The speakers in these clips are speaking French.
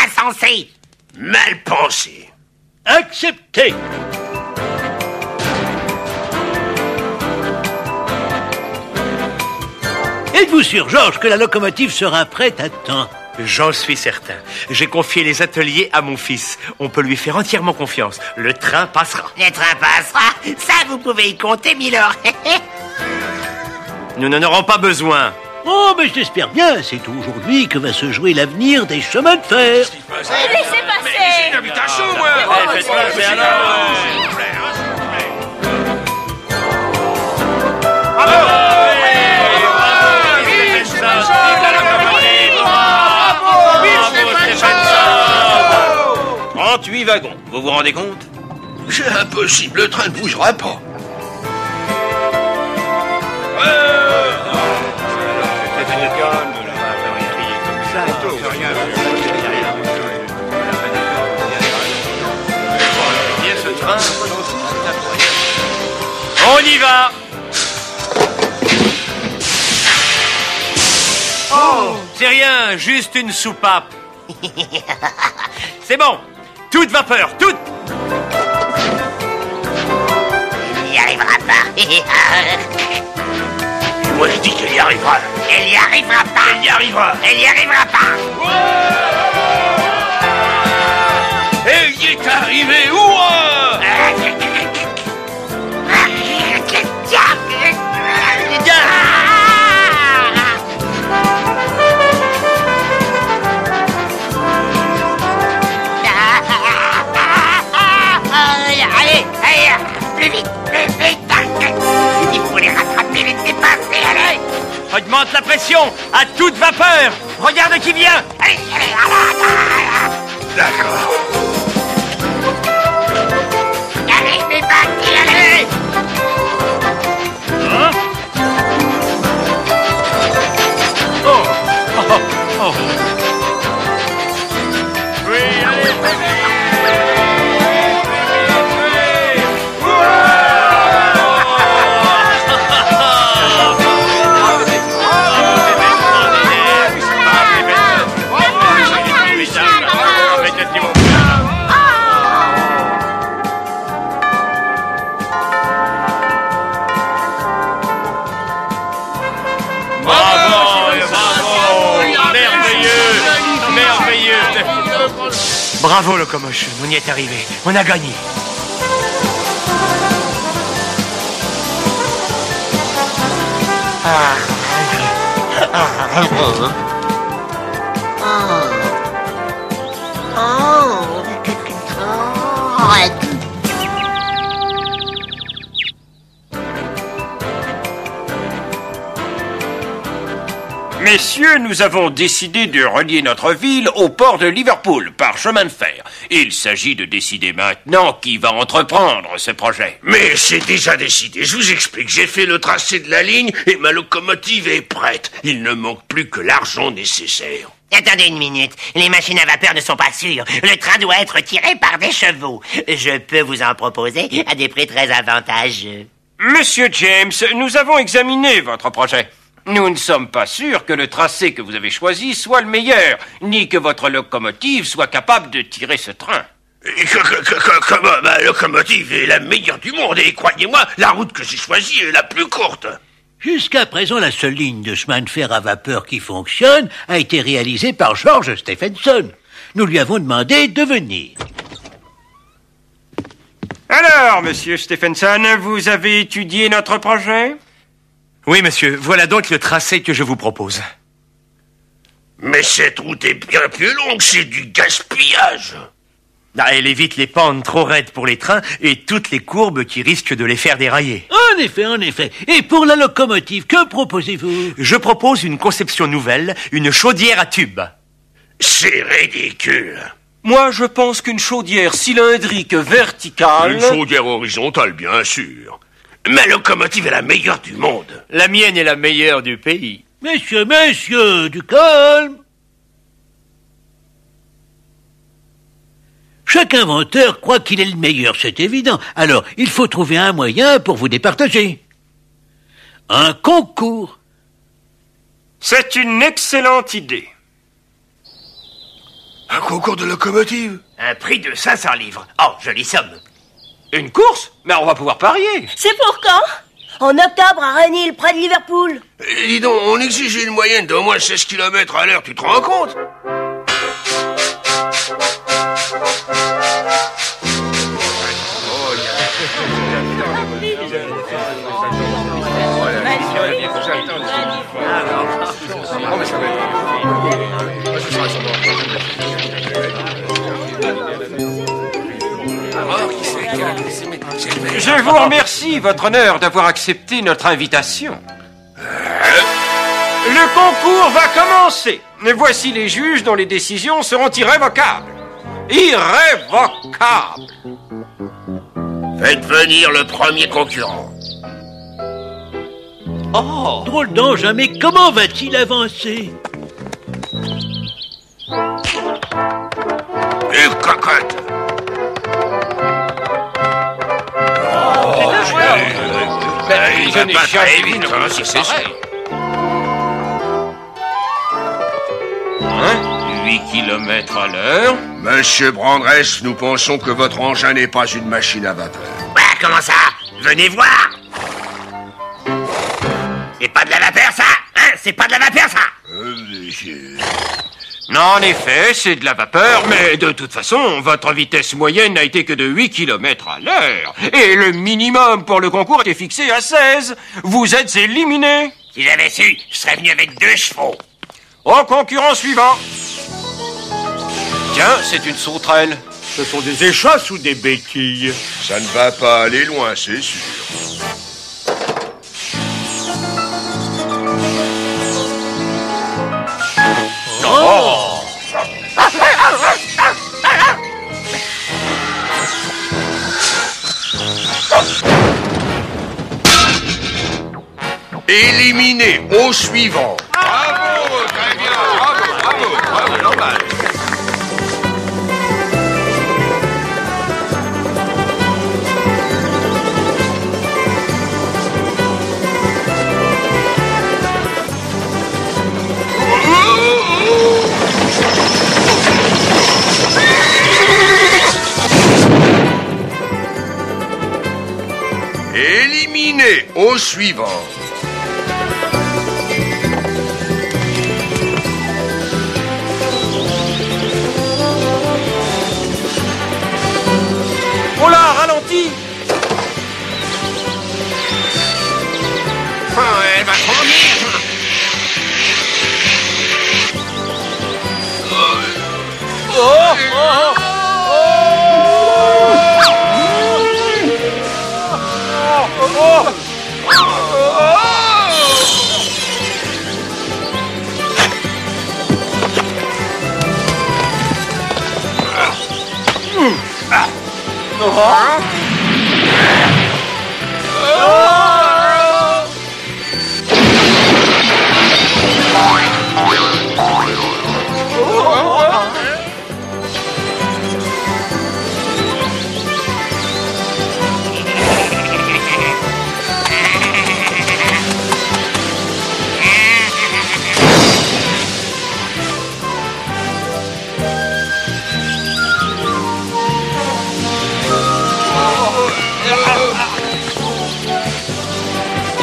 Insensé. Mal pensé. Accepté. Êtes-vous sûr, Georges, que la locomotive sera prête à temps? J'en suis certain. J'ai confié les ateliers à mon fils. On peut lui faire entièrement confiance. Le train passera. Le train passera. Ça, vous pouvez y compter, Milord. Nous n'en aurons pas besoin. Oh, mais j'espère bien. C'est aujourd'hui que va se jouer l'avenir des chemins de fer. Laissez passer. Une invitation, moi. Faites passer alors. Bravo. 38 wagons, vous vous rendez compte? C'est impossible, le train ne bougera pas. On y va. Oh, c'est rien, juste une soupape. C'est bon. Toute vapeur, toute. Il n'y arrivera pas. Moi, je dis qu'elle y arrivera. Elle n'y arrivera pas. Elle y arrivera. Elle n'y arrivera pas. Elle y est arrivée, ouah! Allez, plus vite, plus vite. Il faut les rattraper, les dépasser, allez. Augmente la pression à toute vapeur. Regarde qui vient. Allez, D'accord. allez, c'est parti, allez. Hein? Oh, oh, oh. Oui, allez, Bravo, Locomotion, on y est arrivé. On a gagné. Messieurs, nous avons décidé de relier notre ville au port de Liverpool par chemin de fer. Il s'agit de décider maintenant qui va entreprendre ce projet. Mais c'est déjà décidé, je vous explique. J'ai fait le tracé de la ligne et ma locomotive est prête. Il ne manque plus que l'argent nécessaire. Attendez une minute, les machines à vapeur ne sont pas sûres. Le train doit être tiré par des chevaux. Je peux vous en proposer à des prix très avantageux. Monsieur James, nous avons examiné votre projet. Nous ne sommes pas sûrs que le tracé que vous avez choisi soit le meilleur, ni que votre locomotive soit capable de tirer ce train. Comment ma locomotive est la meilleure du monde et croyez-moi, la route que j'ai choisie est la plus courte. Jusqu'à présent, la seule ligne de chemin de fer à vapeur qui fonctionne a été réalisée par George Stephenson. Nous lui avons demandé de venir. Alors, monsieur Stephenson, vous avez étudié notre projet? Oui, monsieur, voilà donc le tracé que je vous propose. Mais cette route est bien plus longue, c'est du gaspillage. Ah, elle évite les pentes trop raides pour les trains et toutes les courbes qui risquent de les faire dérailler. En effet, en effet. Et pour la locomotive, que proposez-vous? Je propose une conception nouvelle, une chaudière à tube. C'est ridicule. Moi, je pense qu'une chaudière cylindrique verticale... Une chaudière horizontale, bien sûr. Ma locomotive est la meilleure du monde. La mienne est la meilleure du pays. Messieurs, du calme. Chaque inventeur croit qu'il est le meilleur, c'est évident. Alors, il faut trouver un moyen pour vous départager. Un concours. C'est une excellente idée. Un concours de locomotive? Un prix de 500 livres. Oh, jolie somme. Une course? Mais on va pouvoir parier. C'est pour quand? En octobre à Rennes, près de Liverpool. Dis donc, on exigeait une moyenne d'au moins 16 km à l'heure, tu te rends compte? Je vous remercie, votre honneur, d'avoir accepté notre invitation. Le concours va commencer. Voici les juges dont les décisions seront irrévocables. Irrévocables. Faites venir le premier concurrent. Oh, drôle d'engin, mais comment va-t-il avancer? Une cocotte. Il va pas très vite, hein, si c'est sûr. 8 km à l'heure. Monsieur Brandress, nous pensons que votre engin n'est pas une machine à vapeur. Bah, comment ça? Venez voir. C'est pas de la vapeur, ça? Hein? C'est pas de la vapeur, ça? Non, en effet, c'est de la vapeur, mais de toute façon, votre vitesse moyenne n'a été que de 8 km à l'heure. Et le minimum pour le concours était fixé à 16. Vous êtes éliminé. Si j'avais su, je serais venu avec 2 chevaux. Au concurrent suivant. Tiens, c'est une sauterelle. Ce sont des échasses ou des béquilles? Ça ne va pas aller loin, c'est sûr. Éliminé au suivant. Bravo, très bien, bravo, normal. Éliminé au suivant. On l'a ralenti. Elle va trop vite.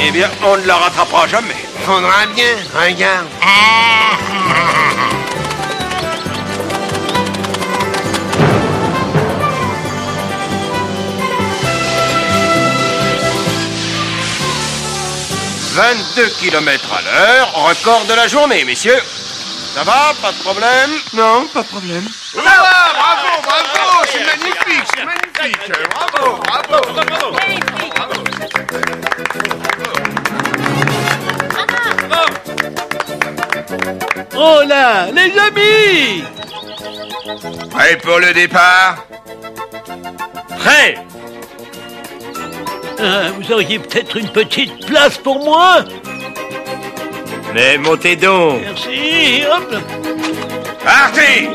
Eh bien, on ne la rattrapera jamais. Faudra bien, regarde. 22 km à l'heure, record de la journée, messieurs. Ça va? Pas de problème? Non, pas de problème. Bravo, c'est magnifique, bravo. Oh là, les amis! Prêt pour le départ? Prêt. Vous auriez peut-être une petite place pour moi? Mais montez donc. Merci, hop. Partez!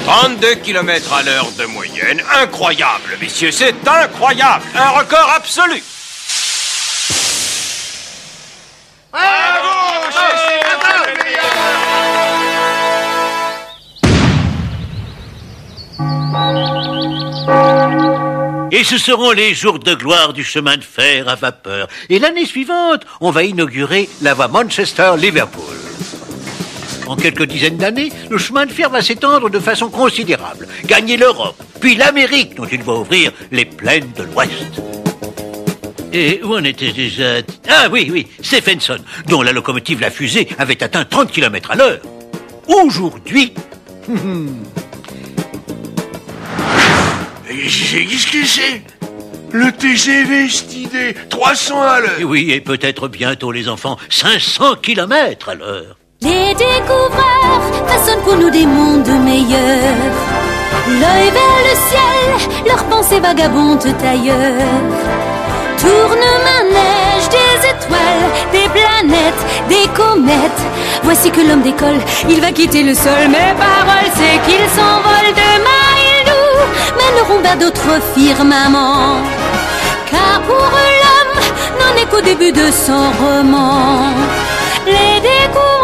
32 km à l'heure de moyenne. Incroyable, messieurs, c'est incroyable. Un record absolu. Et ce seront les jours de gloire du chemin de fer à vapeur. Et l'année suivante, on va inaugurer la voie Manchester-Liverpool. En quelques dizaines d'années, le chemin de fer va s'étendre de façon considérable, gagner l'Europe, puis l'Amérique, dont il va ouvrir les plaines de l'Ouest. Et où en était déjà... Ah oui, Stephenson, dont la locomotive La Fusée avait atteint 30 km à l'heure. Aujourd'hui... Qu'est-ce que c'est? Le TGV, cette idée, 300 à l'heure. Oui, et peut-être bientôt, les enfants, 500 km à l'heure. Les découvreurs façonnent pour nous des mondes meilleurs. L'œil vers le ciel, leurs pensées vagabondent ailleurs. Tourne-manège, des étoiles, des planètes, des comètes. Voici que l'homme décolle, il va quitter le sol. Mes paroles, c'est qu'il s'envole demain. Mèneront vers d'autres firmaments. Car pour eux l'homme n'en est qu'au début de son roman. Les découvreurs